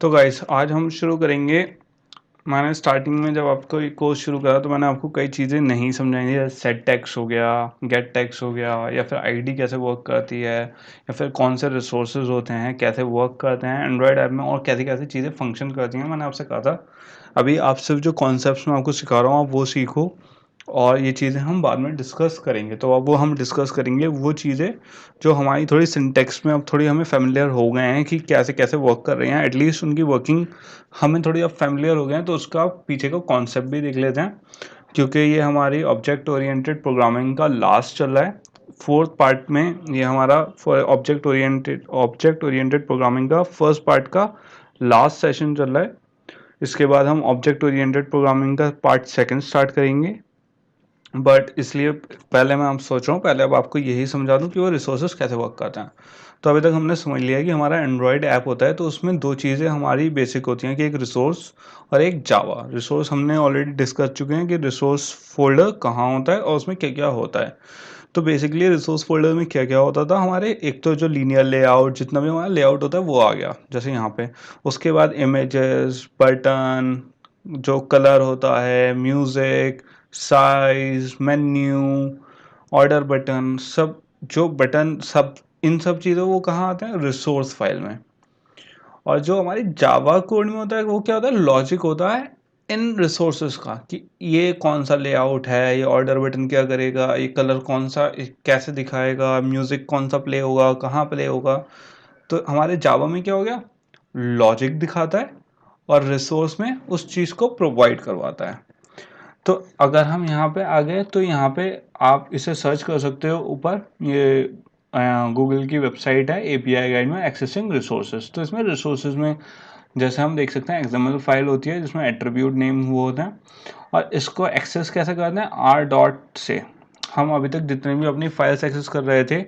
तो गाइस आज हम शुरू करेंगे। मैंने स्टार्टिंग में जब आपको ये कोर्स शुरू करा तो मैंने आपको कई चीज़ें नहीं समझाई थी, जैसे सेट टैग्स हो गया, गेट टैग्स हो गया, या फिर आईडी कैसे वर्क करती है, या फिर कौन से रिसोर्सेज होते हैं, कैसे वर्क करते हैं एंड्रॉयड ऐप में, और कैसी कैसी चीज़ें फंक्शन करती हैं। मैंने आपसे कहा था अभी आप सिर्फ जो कॉन्सेप्ट्स मैं आपको सिखा रहा हूँ आप वो सीखो, और ये चीज़ें हम बाद में डिस्कस करेंगे। तो अब वो हम डिस्कस करेंगे वो चीज़ें जो हमारी थोड़ी सिंटेक्स में अब थोड़ी हमें फेमिलियर हो गए हैं कि कैसे कैसे वर्क कर रहे हैं, एटलीस्ट उनकी वर्किंग हमें थोड़ी अब फेमिलियर हो गए हैं। तो उसका पीछे का कॉन्सेप्ट भी देख लेते हैं, क्योंकि ये हमारी ऑब्जेक्ट ओरिएंटेड प्रोग्रामिंग का लास्ट चल रहा है। फोर्थ पार्ट में ये हमारा ऑब्जेक्ट ओरिएंटेड प्रोग्रामिंग का फर्स्ट पार्ट का लास्ट सेशन चल रहा है। इसके बाद हम ऑब्जेक्ट ओरिएंटेड प्रोग्रामिंग का पार्ट सेकंड स्टार्ट करेंगे। बट इसलिए पहले मैं आप सोच रहा हूँ पहले अब आपको यही समझा दूँ कि वो रिसोर्सेज कैसे वर्क करते हैं। तो अभी तक हमने समझ लिया कि हमारा एंड्रॉयड ऐप होता है तो उसमें दो चीज़ें हमारी बेसिक होती हैं कि एक रिसोर्स और एक जावा। रिसोर्स हमने ऑलरेडी डिस्कस चुके हैं कि रिसोर्स फोल्डर कहाँ होता है और उसमें क्या क्या होता है। तो बेसिकली रिसोर्स फोल्डर में क्या क्या होता था हमारे, एक तो जो लीनियर लेआउट जितना भी हमारा लेआउट होता है वो आ गया जैसे यहाँ पे। उसके बाद इमेजेस, बटन, जो कलर होता है, music, size, menu, order button, सब जो बटन सब इन सब चीज़ों वो कहाँ आते हैं, रिसोर्स फाइल में। और जो हमारी जावा कोड में होता है वो क्या होता है, लॉजिक होता है इन रिसोर्सेज का कि ये कौन सा लेआउट है, ये ऑर्डर बटन क्या करेगा, ये कलर कौन सा कैसे दिखाएगा, म्यूजिक कौन सा प्ले होगा, कहाँ प्ले होगा। तो हमारे जावा में क्या हो गया, लॉजिक दिखाता है और रिसोर्स में उस चीज़ को प्रोवाइड करवाता है। तो अगर हम यहाँ पे आ गए तो यहाँ पे आप इसे सर्च कर सकते हो ऊपर, ये गूगल की वेबसाइट है एपीआई गाइड में एक्सेसिंग रिसोर्सेज। तो इसमें रिसोर्सेज में जैसे हम देख सकते हैं एक्सएमएल फाइल होती है जिसमें एट्रीब्यूट नेम वो होते हैं, और इसको एक्सेस कैसे करते हैं, आर डॉट से। हम अभी तक जितने भी अपनी फाइल्स एक्सेस कर रहे थे,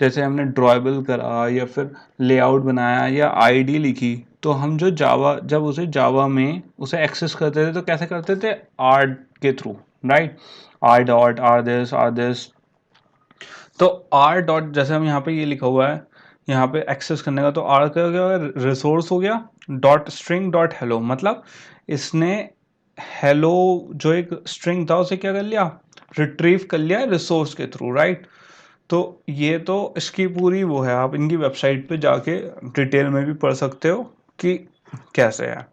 जैसे हमने ड्रॉयबल करा या फिर लेआउट बनाया या आईडी लिखी, तो हम जो जावा जब उसे जावा में उसे एक्सेस करते थे तो कैसे करते थे, आर के through, right. R dot are this. तो आर डॉट जैसे हम यहाँ पे ये लिखा हुआ है यहाँ पे एक्सेस करने का, तो आर का क्या हो गया, रिसोर्स हो गया, डॉट स्ट्रिंग डॉट हेलो, मतलब इसने हेलो जो एक स्ट्रिंग था उसे क्या कर लिया, रिट्रीव कर लिया रिसोर्स के थ्रू, राइट। तो ये तो इसकी पूरी वो है, आप इनकी वेबसाइट पे जाके डिटेल में भी पढ़ सकते हो कि कैसे है।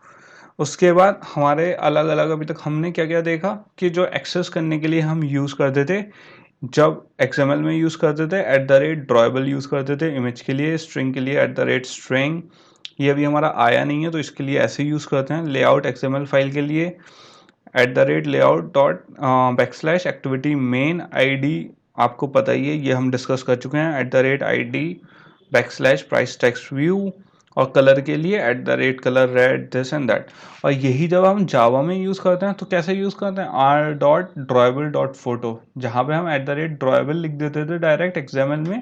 उसके बाद हमारे अलग अलग अभी तक हमने क्या क्या देखा कि जो एक्सेस करने के लिए हम यूज़ करते थे, जब एक्सएमएल में यूज़ करते थे @ड्रॉयबल यूज़ करते थे, इमेज के लिए, स्ट्रिंग के लिए @string। ये अभी हमारा आया नहीं है तो इसके लिए ऐसे यूज़ करते हैं। लेआउट एक्सएमएल फाइल के लिए @layout dot backslash activity main ID, आपको पता ही है ये हम डिस्कस कर चुके हैं, @id backslash price text view, और कलर के लिए @color red this and that. और यही जब हम जावा में यूज़ करते हैं तो कैसे यूज़ करते हैं, r.drawable.photo, जहाँ पे हम @drawable लिख देते थे डायरेक्ट एक्सएमएल में।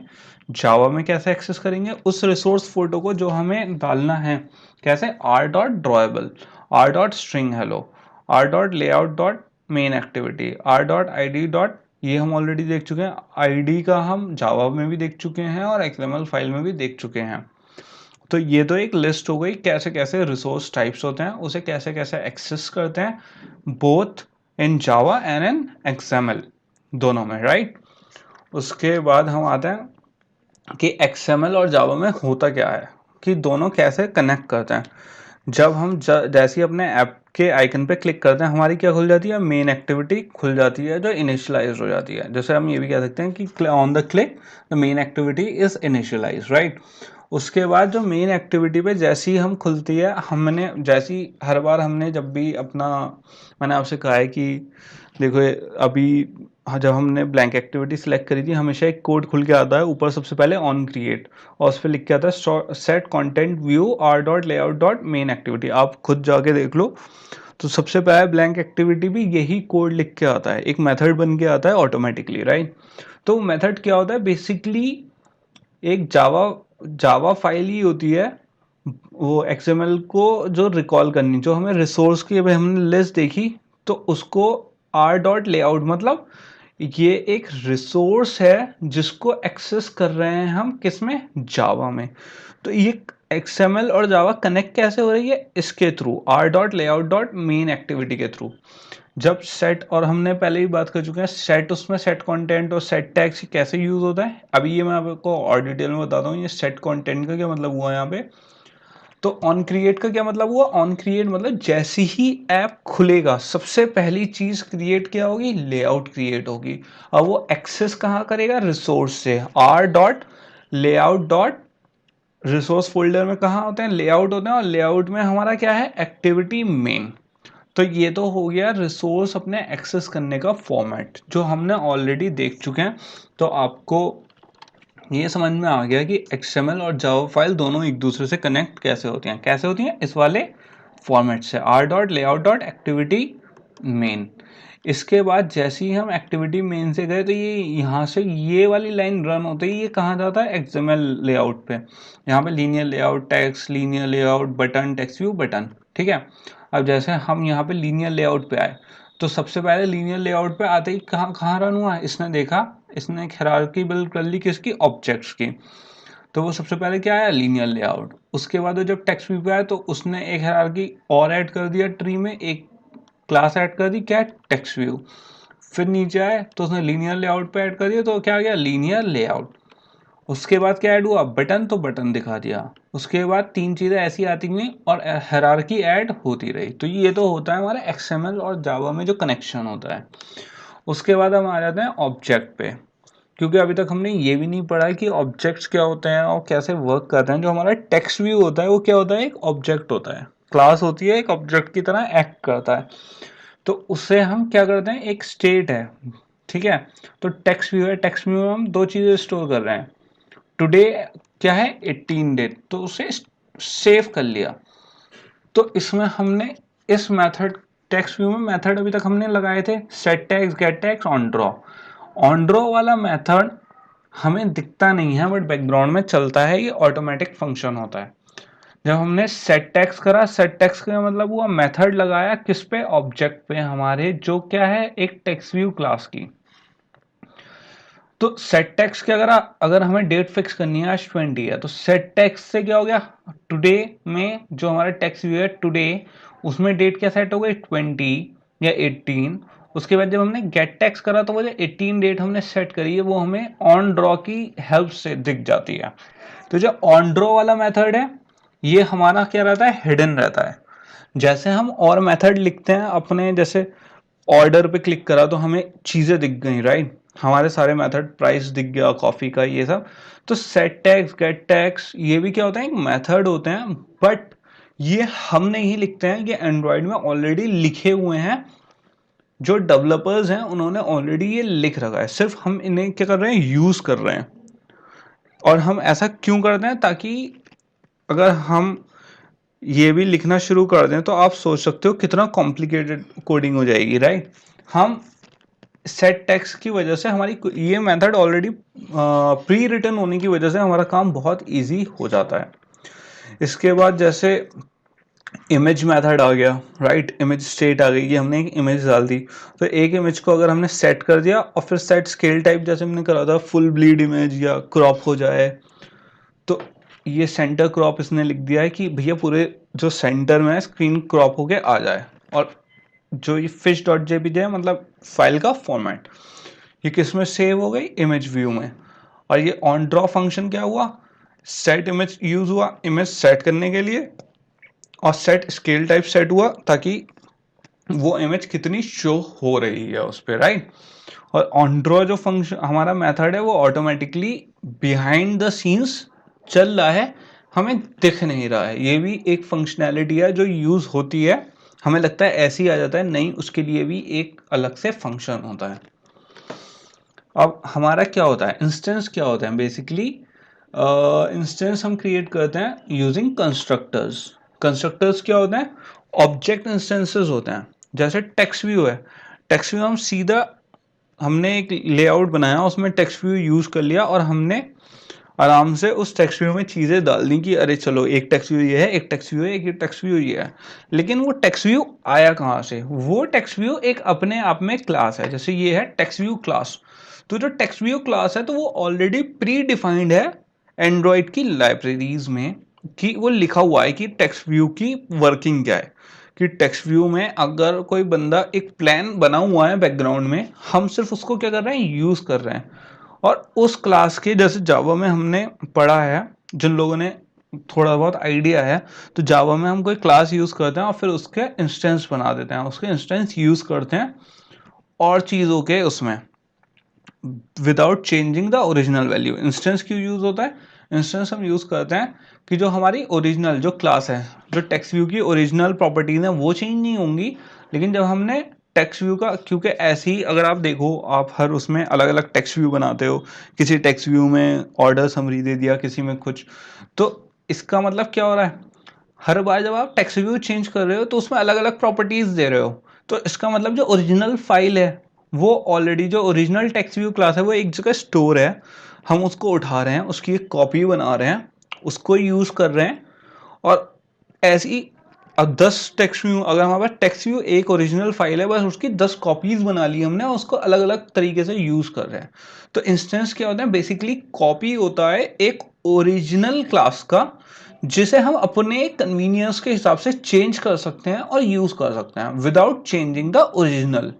जावा में कैसे एक्सेस करेंगे उस रिसोर्स फोटो को जो हमें डालना है, कैसे, r.drawable, r.string hello, r.layout.main activity, r.id. ये हम ऑलरेडी देख चुके हैं, आईडी का हम जावा में भी देख चुके हैं और एक्सएमएल फाइल में भी देख चुके हैं। तो ये तो एक लिस्ट हो गई कैसे कैसे रिसोर्स टाइप्स होते हैं, उसे कैसे कैसे एक्सेस करते हैं, both in Java and in XML, दोनों में, राइट। उसके बाद हम आते हैं कि एक्सएमएल और जावा में होता क्या है, कि दोनों कैसे कनेक्ट करते हैं। जब हम जैसे ही अपने ऐप के आइकन पे क्लिक करते हैं हमारी क्या खुल जाती है, मेन एक्टिविटी खुल जाती है जो इनिशियलाइज हो जाती है। जैसे हम ये भी कह सकते हैं कि on the click the main activity is initialise, right. उसके बाद जो मेन एक्टिविटी पे जैसी हम खुलती है, हमने जैसी हर बार हमने जब भी अपना, मैंने आपसे कहा है कि देखो अभी जब हमने ब्लैंक एक्टिविटी सेलेक्ट करी थी हमेशा एक कोड खुल के आता है ऊपर सबसे पहले ऑन क्रिएट, और उस पर लिख के आता है set content view r.layout.main activity. आप खुद जाके देख लो, तो सबसे पहले ब्लैंक एक्टिविटी भी यही कोड लिख के आता है, एक मेथड बन के आता है ऑटोमेटिकली, राइट। तो मेथड क्या होता है, बेसिकली एक जावा जावा फाइल ही होती है वो एक्सएमएल को जो रिकॉल करनी, जो हमें रिसोर्स की अभी हमने लिस्ट देखी, तो उसको r.layout, मतलब ये एक रिसोर्स है जिसको एक्सेस कर रहे हैं हम किस में, जावा में। तो ये XML और जावा कनेक्ट कैसे हो रही है, इसके थ्रू r.layout.main एक्टिविटी के थ्रू। जब सेट, और हमने पहले ही बात कर चुके हैं सेट, उसमें सेट कंटेंट और सेट टैग्स कैसे यूज होता है, अभी ये मैं आपको और डिटेल में बताता हूँ। ये सेट कंटेंट का क्या मतलब हुआ यहाँ पे, तो ऑन क्रिएट का क्या मतलब हुआ, ऑन क्रिएट मतलब जैसे ही ऐप खुलेगा सबसे पहली चीज क्रिएट क्या होगी, लेआउट क्रिएट होगी। अब वो एक्सेस कहाँ करेगा, रिसोर्स से, r.layout. रिसोर्स फोल्डर में कहाँ होते हैं, लेआउट होते हैं, और लेआउट में हमारा क्या है, एक्टिविटी मेन। तो ये तो हो गया रिसोर्स अपने एक्सेस करने का फॉर्मेट जो हमने ऑलरेडी देख चुके हैं। तो आपको ये समझ में आ गया कि XML और जावा फाइल दोनों एक दूसरे से कनेक्ट कैसे होती हैं, कैसे होती हैं, इस वाले फॉर्मेट से, r.layout.activity main। इसके बाद जैसे ही हम एक्टिविटी मेन से गए तो ये यहाँ से ये वाली लाइन रन होती है, ये कहाँ जाता है, XML लेआउट पे। यहाँ पे linear layout, text, linear layout, button, text view, button, ठीक है। अब जैसे हम यहाँ पे लीनियर लेआउट पे आए तो सबसे पहले लीनियर लेआउट पे आते ही कहाँ कहाँ रन हुआ, इसने देखा, इसने एक हायरार्की बिल्ड कर ली किसकी, ऑब्जेक्ट्स की। तो वो सबसे पहले क्या आया, लीनियर लेआउट। उसके बाद वो जब टेक्स्ट व्यू पे आया तो उसने एक हायरार्की और ऐड कर दिया ट्री में, एक क्लास ऐड कर दी, क्या, टेक्स्ट व्यू। फिर नीचे आए तो उसने लीनियर लेआउट पे ऐड कर दिया, तो क्या आ गया, लीनियर लेआउट। उसके बाद क्या ऐड हुआ, बटन, तो बटन दिखा दिया। उसके बाद तीन चीजें ऐसी आती गई और हायरार्की ऐड होती रही। तो ये तो होता है हमारे XML और जावा में जो कनेक्शन होता है। उसके बाद हम आ जाते हैं ऑब्जेक्ट पे, क्योंकि अभी तक हमने ये भी नहीं पढ़ा कि ऑब्जेक्ट्स क्या होते हैं और कैसे वर्क करते हैं। जो हमारा टेक्स्ट व्यू होता है वो क्या होता है, एक ऑब्जेक्ट होता है, क्लास होती है, एक ऑब्जेक्ट की तरह एक्ट करता है। तो उससे हम क्या करते हैं, एक स्टेट है, ठीक है। तो टेक्स्ट व्यू है, टेक्स्ट व्यू में हम दो चीजें स्टोर कर रहे हैं, टुडे क्या है, 18 डेट, तो उसे सेव कर लिया। तो इसमें हमने इस मेथड, टेक्स्ट व्यू में मेथड अभी तक हमने लगाए थे set tags, get tags, on draw. On draw वाला मेथड हमें दिखता नहीं है बट बैकग्राउंड में चलता है, ये ऑटोमेटिक फंक्शन होता है। जब हमने सेट टैग्स करा, सेट टैग्स का मतलब हुआ मेथड लगाया किस पे, ऑब्जेक्ट पे हमारे, जो क्या है, एक टेक्स्ट व्यू क्लास की। तो सेट टैक्स के अगर हमें डेट फिक्स करनी है, आज 20 है, तो सेट टैक्स से क्या हो गया, टुडे में जो हमारा टेक्स्ट व्यू है टुडे, उसमें डेट क्या सेट हो गई, 20 या 18। उसके बाद जब हमने गेट टैक्स करा तो वो जो 18 डेट हमने सेट करी है वो हमें ऑन ड्रॉ की हेल्प से दिख जाती है। तो जो ऑन ड्रॉ वाला मेथड है ये हमारा क्या रहता है, हिडन रहता है। जैसे हम और मेथड लिखते हैं अपने, जैसे ऑर्डर पे क्लिक करा तो हमें चीजें दिख गई, राइट, हमारे सारे मेथड, प्राइस दिख गया, कॉफी का, ये सब। तो सेट टैग्स, गेट टैग्स, ये भी क्या होता है, एक मेथड होते हैं, बट ये हम नहीं लिखते हैं, ये एंड्रॉयड में ऑलरेडी लिखे हुए हैं। जो डेवलपर्स हैं उन्होंने ऑलरेडी ये लिख रखा है, सिर्फ हम इन्हें क्या कर रहे हैं, यूज कर रहे हैं। और हम ऐसा क्यों करते हैं, ताकि अगर हम ये भी लिखना शुरू कर दें तो आप सोच सकते हो कितना कॉम्प्लिकेटेड कोडिंग हो जाएगी, राइट। हम सेट टेक्स्ट की वजह से, हमारी ये मेथड ऑलरेडी प्री रिटन होने की वजह से हमारा काम बहुत इजी हो जाता है। इसके बाद जैसे इमेज मेथड आ गया, राइट, इमेज स्टेट आ गई कि हमने एक इमेज डाल दी। तो एक इमेज को अगर हमने सेट कर दिया और फिर सेट स्केल टाइप जैसे हमने करा था, फुल ब्लीड इमेज या क्रॉप हो जाए, तो ये सेंटर क्रॉप इसने लिख दिया है कि भैया पूरे जो सेंटर में है स्क्रीन क्रॉप होके आ जाए। और जो ये fish.jpg है, मतलब फाइल का फॉर्मेट, ये किस में सेव हो गई, इमेज व्यू में। और ये ऑन ड्रॉ फंक्शन क्या हुआ, सेट इमेज यूज हुआ इमेज सेट करने के लिए, और सेट स्केल टाइप सेट हुआ ताकि वो इमेज कितनी शो हो रही है उस पर, राइट। और ऑन ड्रॉ जो फंक्शन हमारा मेथड है वो ऑटोमेटिकली बिहाइंड द सीन्स चल रहा है, हमें दिख नहीं रहा है। ये भी एक फंक्शनैलिटी है जो यूज होती है, हमें लगता है ऐसे ही आ जाता है, नहीं, उसके लिए भी एक अलग से फंक्शन होता है। अब हमारा क्या होता है, इंस्टेंस क्या होता है, बेसिकली इंस्टेंस हम क्रिएट करते हैं यूजिंग कंस्ट्रक्टर्स। कंस्ट्रक्टर्स क्या होते हैं, ऑब्जेक्ट इंस्टेंसेस होते हैं। जैसे टेक्स्ट व्यू है, टेक्स्ट व्यू हम सीधा, हमने एक लेआउट बनाया, उसमें टेक्स्ट व्यू यूज कर लिया और हमने आराम से उस टेक्स्ट व्यू में चीजें डाल दी कि अरे चलो एक टेक्स्ट व्यू ये है, एक टेक्स्ट व्यू है, एक टेक्स्ट व्यू ये है। लेकिन वो टेक्स्ट व्यू आया कहाँ से, वो टेक्स्ट व्यू एक अपने आप में क्लास है। जैसे ये है टेक्स्ट व्यू क्लास, तो जो टेक्स्ट व्यू क्लास है तो वो ऑलरेडी प्री डिफाइंड है एंड्रॉयड की लाइब्रेरीज में। कि वो लिखा हुआ है कि टेक्स्ट व्यू की वर्किंग क्या है, कि टेक्स्ट व्यू में अगर कोई बंदा एक प्लान बना हुआ है बैकग्राउंड में, हम सिर्फ उसको क्या कर रहे हैं, यूज कर रहे हैं। और उस क्लास के जैसे जावा में हमने पढ़ा है, जिन लोगों ने थोड़ा बहुत आइडिया है, तो जावा में हम कोई क्लास यूज करते हैं और फिर उसके इंस्टेंस बना देते हैं, उसके इंस्टेंस यूज करते हैं और चीजों के उसमें, without changing the original value. Instance क्यों यूज होता है? इंस्टेंस हम यूज करते हैं कि जो हमारी ओरिजिनल जो क्लास है, जो टेक्स्ट व्यू की ओरिजिनल प्रॉपर्टीज हैं वो चेंज नहीं होंगी, लेकिन जब हमने टेक्स्ट व्यू का, क्योंकि ऐसे ही अगर आप देखो, आप हर उसमें अलग अलग टेक्स्ट व्यू बनाते हो, किसी टेक्स्ट व्यू में ऑर्डर समरी दे दिया, किसी में कुछ, तो इसका मतलब क्या हो रहा है, हर बार जब आप टेक्स्ट व्यू चेंज कर रहे हो तो उसमें अलग अलग प्रॉपर्टीज दे रहे हो। तो इसका मतलब जो ओरिजिनल फाइल है, वो ऑलरेडी जो ओरिजिनल टेक्स्ट व्यू क्लास है वो एक जगह स्टोर है, हम उसको उठा रहे हैं, उसकी एक कॉपी बना रहे हैं, उसको यूज कर रहे हैं। और ऐसी, अब 10 टेक्स्ट व्यू, अगर हमारे पास टेक्स्ट व्यू एक ओरिजिनल फाइल है, बस उसकी 10 कॉपीज बना ली हमने और उसको अलग अलग तरीके से यूज कर रहे हैं। तो इंस्टेंस क्या होता है, बेसिकली कॉपी होता है एक ओरिजिनल क्लास का, जिसे हम अपने कन्वीनियंस के हिसाब से चेंज कर सकते हैं और यूज कर सकते हैं विदाउट चेंजिंग द ओरिजिनल।